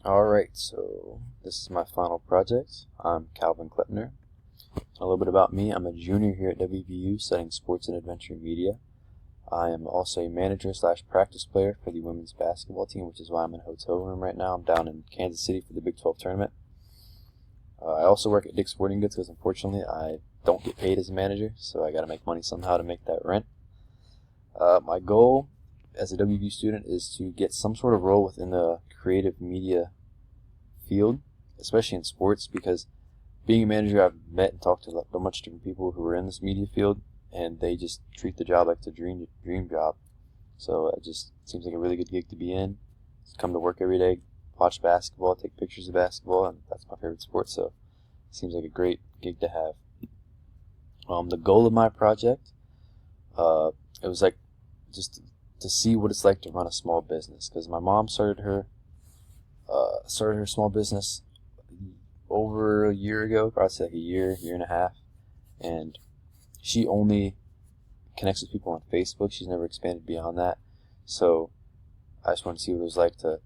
Alright, so this is my final project. I'm Calvin Kleppner. A little bit about me. I'm a junior here at WVU studying sports and adventure media. I am also a manager / practice player for the women's basketball team, which is why I'm in a hotel room right now. I'm down in Kansas City for the Big 12 tournament. I also work at Dick's Sporting Goods because unfortunately I don't get paid as a manager, so I got to make money somehow to make that rent. My goal as a WVU student is to get some sort of role within the creative media field, especially in sports, because being a manager, I've met and talked to a bunch of different people who are in this media field, and they just treat the job like the dream job. So it just seems like a really good gig to be in. Just come to work every day, watch basketball, take pictures of basketball, and that's my favorite sport, so it seems like a great gig to have. The goal of my project, it was like just to see what it's like to run a small business, because my mom started her small business over a year ago, probably like a year and a half, and she only connects with people on Facebook. She's never expanded beyond that. So I just wanted to see what it was like to,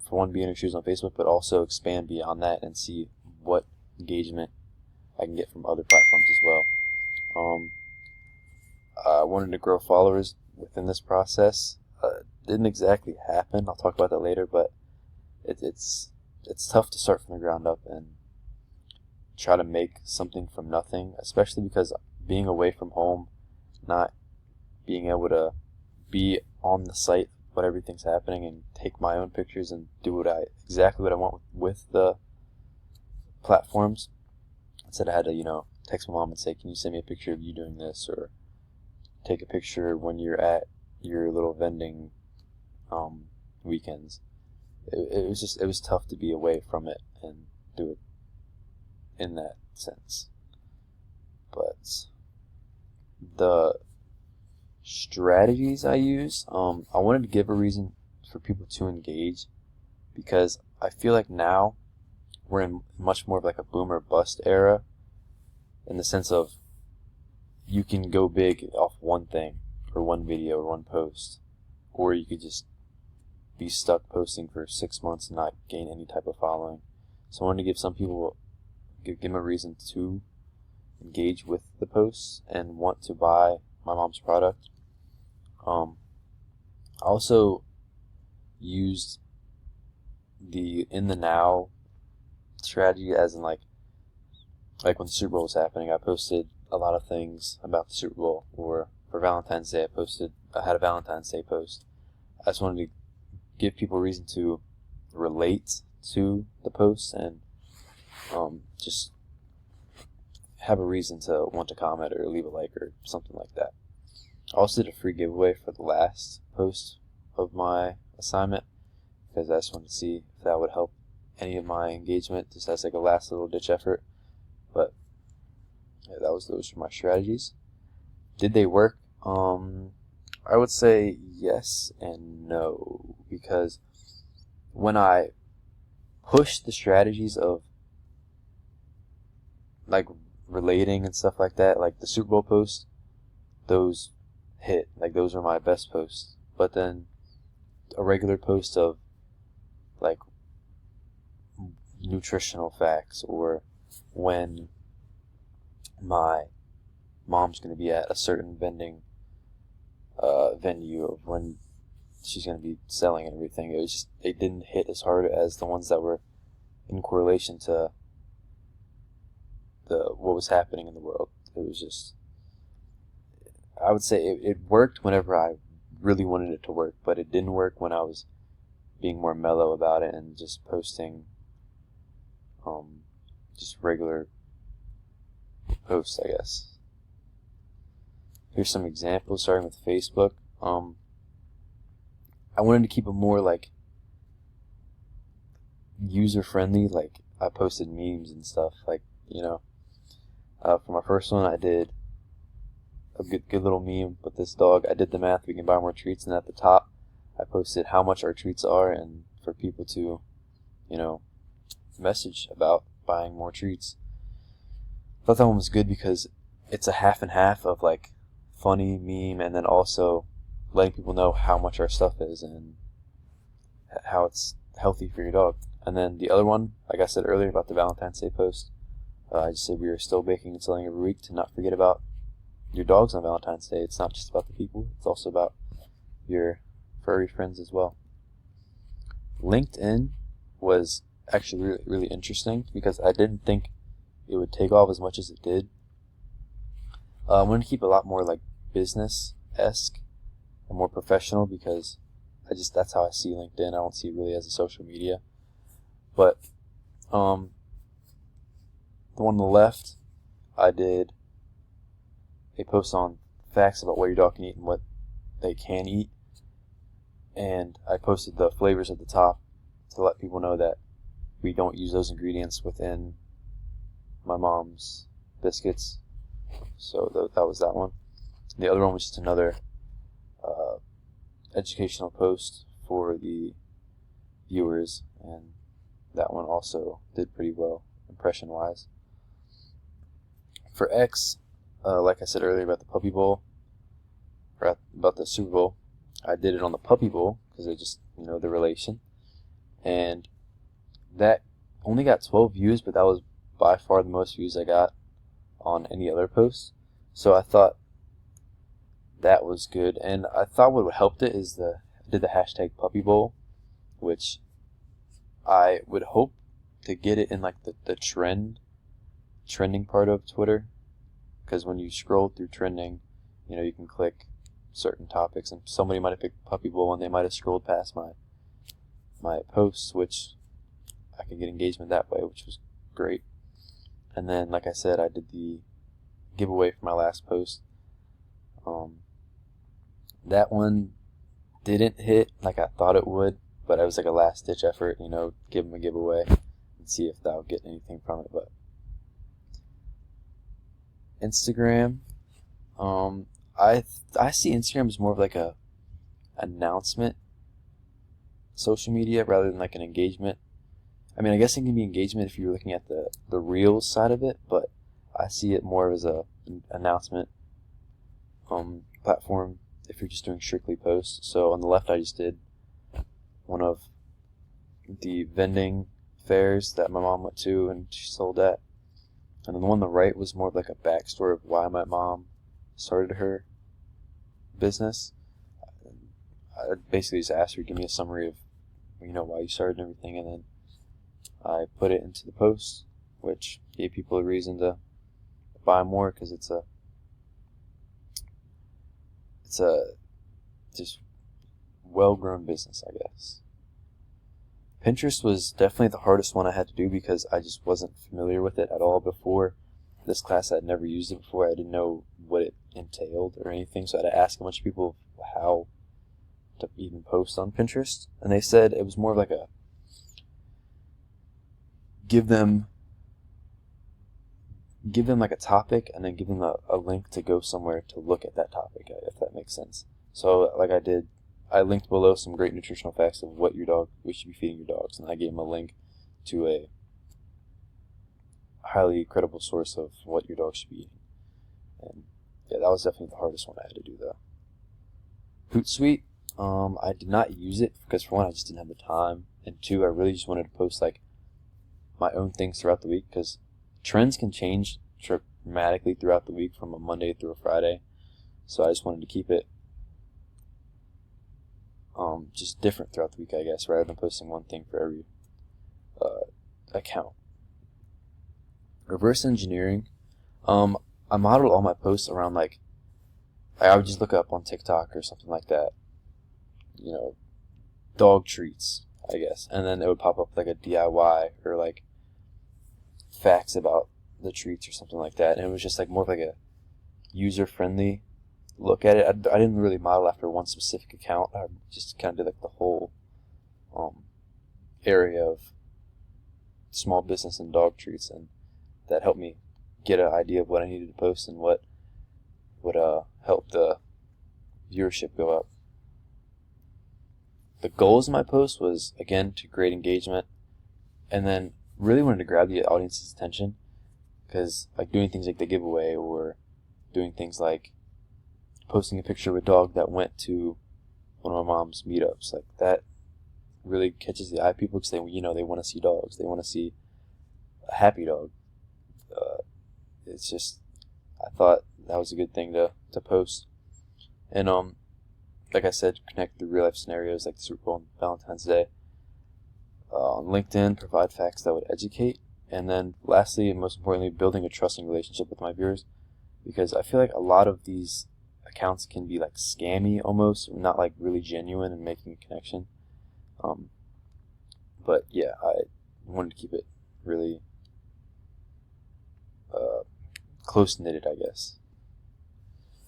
for one, be in her shoes on Facebook, but also expand beyond that and see what engagement I can get from other platforms as well. I wanted to grow followers within this process. Didn't exactly happen. I'll talk about that later, but it's tough to start from the ground up and try to make something from nothing, especially because being away from home, not being able to be on the site when everything's happening and take my own pictures and do exactly what I want with the platforms. Instead I had to, text my mom and say, can you send me a picture of you doing this, or take a picture when you're at your little vending weekends. It was tough to be away from it and do it in that sense. But the strategies I use, I wanted to give a reason for people to engage, because I feel like now we're in much more of like a boom or bust era, in the sense of you can go big off one thing or one video or one post, or you could just be stuck posting for 6 months and not gain any type of following. So I wanted to give some people, give them a reason to engage with the posts and want to buy my mom's product. I also used the in the now strategy, as in like when the Super Bowl was happening, I posted a lot of things about the Super Bowl, or for Valentine's Day I had a Valentine's Day post. I just wanted to give people a reason to relate to the posts and just have a reason to want to comment or leave a like or something like that. I also did a free giveaway for the last post of my assignment, because I just wanted to see if that would help any of my engagement, just as like a last little ditch effort. But yeah, those were my strategies. Did they work? I would say yes and no, because when I pushed the strategies of like relating and stuff like that, like the Super Bowl post, those hit. Like those are my best posts. But then a regular post of like nutritional facts, or when my mom's going to be at a certain vending venue, of when she's going to be selling and everything, it didn't hit as hard as the ones that were in correlation to what was happening in the world. It was just, I would say it worked whenever I really wanted it to work, but it didn't work when I was being more mellow about it and just posting just regular posts, I guess. Here's some examples, starting with Facebook. I wanted to keep it more like user friendly. Like I posted memes and stuff, like for my first one I did a good little meme with this dog. I did the math, we can buy more treats, and at the top I posted how much our treats are, and for people to message about buying more treats. I thought that one was good because it's a half and half of like funny meme, and then also letting people know how much our stuff is and how it's healthy for your dog. And then the other one, like I said earlier about the Valentine's Day post, I just said we are still baking and selling every week to not forget about your dogs on Valentine's Day. It's not just about the people, it's also about your furry friends as well. LinkedIn was actually really, really interesting because I didn't think it would take off as much as it did. I'm going to keep it a lot more like business-esque and more professional because that's how I see LinkedIn. I don't see it really as a social media. But the one on the left, I did a post on facts about what your dog can eat and what they can eat. And I posted the flavors at the top to let people know that we don't use those ingredients within my mom's biscuits. So that was that one. The other one was just another educational post for the viewers, and that one also did pretty well impression-wise. For X, like I said earlier about the Puppy Bowl, or about the Super Bowl, I did it on the Puppy Bowl because I just, the relation. And that only got 12 views, but that was by far the most views I got on any other post. So I thought that was good. And I thought what helped it is I did the hashtag Puppy Bowl, which I would hope to get it in like the trending part of Twitter. Because when you scroll through trending, you can click certain topics, and somebody might have picked Puppy Bowl and they might have scrolled past my posts, which I could get engagement that way, which was great. And then, like I said, I did the giveaway for my last post. That one didn't hit like I thought it would, but it was like a last ditch effort, give them a giveaway and see if that would get anything from it. But Instagram, I see Instagram as more of like a announcement social media rather than like an engagement. I mean, I guess it can be engagement if you're looking at the Reels side of it, but I see it more as an announcement platform if you're just doing strictly posts. So on the left, I just did one of the vending fairs that my mom went to and she sold at. And then the one on the right was more of like a backstory of why my mom started her business. I basically just asked her to give me a summary of, why you started and everything, and then I put it into the post, which gave people a reason to buy more because it's a just well-grown business, I guess. Pinterest was definitely the hardest one I had to do because I just wasn't familiar with it at all before this class. I'd never used it before. I didn't know what it entailed or anything, so I had to ask a bunch of people how to even post on Pinterest, and they said it was more of like a give them like a topic and then give them a link to go somewhere to look at that topic, if that makes sense. So like I linked below some great nutritional facts of what we should be feeding your dogs, and I gave them a link to a highly credible source of what your dog should be eating. And yeah, that was definitely the hardest one I had to do though. Hootsuite, I did not use it because for one, I just didn't have the time, and two, I really just wanted to post like my own things throughout the week because trends can change dramatically throughout the week from a Monday through a Friday. So I just wanted to keep it just different throughout the week, I guess, rather than posting one thing for every account. Reverse engineering. I modeled all my posts around like I would just look up on TikTok or something like that, dog treats, I guess, and then it would pop up like a DIY or like facts about the treats or something like that, and it was just like more of like a user-friendly look at it. I didn't really model after one specific account. I just kind of did like the whole area of small business and dog treats, and that helped me get an idea of what I needed to post and what would help the viewership go up. The goals of my post was, again, to create engagement, and then really wanted to grab the audience's attention, because like doing things like the giveaway or doing things like posting a picture of a dog that went to one of my mom's meetups, like that really catches the eye of people because they want to see dogs. They want to see a happy dog. It's just, I thought that was a good thing to post. And like I said, connect the real life scenarios like the Super Bowl and Valentine's Day. On LinkedIn, provide facts that would educate. And then lastly, and most importantly, building a trusting relationship with my viewers, because I feel like a lot of these accounts can be like scammy almost, not like really genuine and making a connection. But yeah, I wanted to keep it really close knitted, I guess.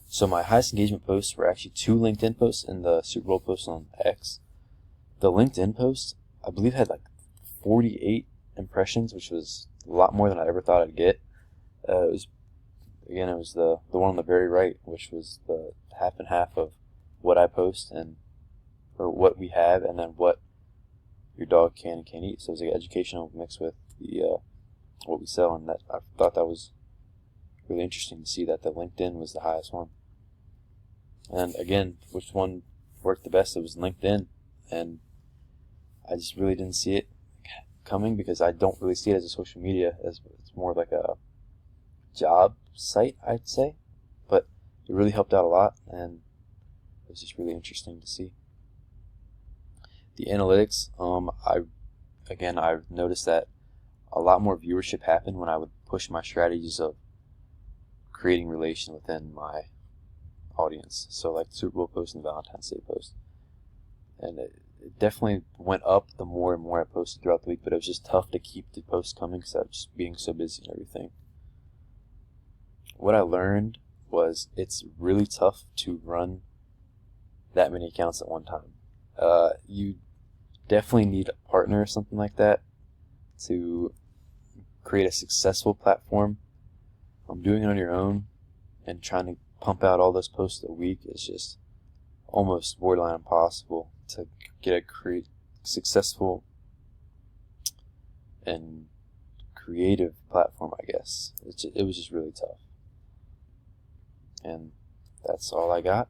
So my highest engagement posts were actually 2 LinkedIn posts and the Super Bowl post on X. The LinkedIn post, I believe, had like 48 impressions, which was a lot more than I ever thought I'd get. It was the one on the very right, which was the half and half of what I post or what we have, and then what your dog can and can't eat. So it was like educational mixed with the what we sell, and that I thought that was really interesting to see that the LinkedIn was the highest one. And again, which one worked the best? It was LinkedIn, and I just really didn't see it coming because I don't really see it as a social media. It's more like a job site, I'd say. But it really helped out a lot, and it was just really interesting to see. The analytics, I've noticed that a lot more viewership happened when I would push my strategies of creating relation within my audience. So like the Super Bowl post and the Valentine's Day post. And it definitely went up the more and more I posted throughout the week, but it was just tough to keep the posts coming because I was just being so busy and everything. What I learned was it's really tough to run that many accounts at one time. You definitely need a partner or something like that to create a successful platform. Doing it on your own and trying to pump out all those posts a week is just almost borderline impossible to get a successful and creative platform, I guess. It was just really tough. And that's all I got.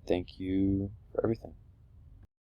Thank you for everything.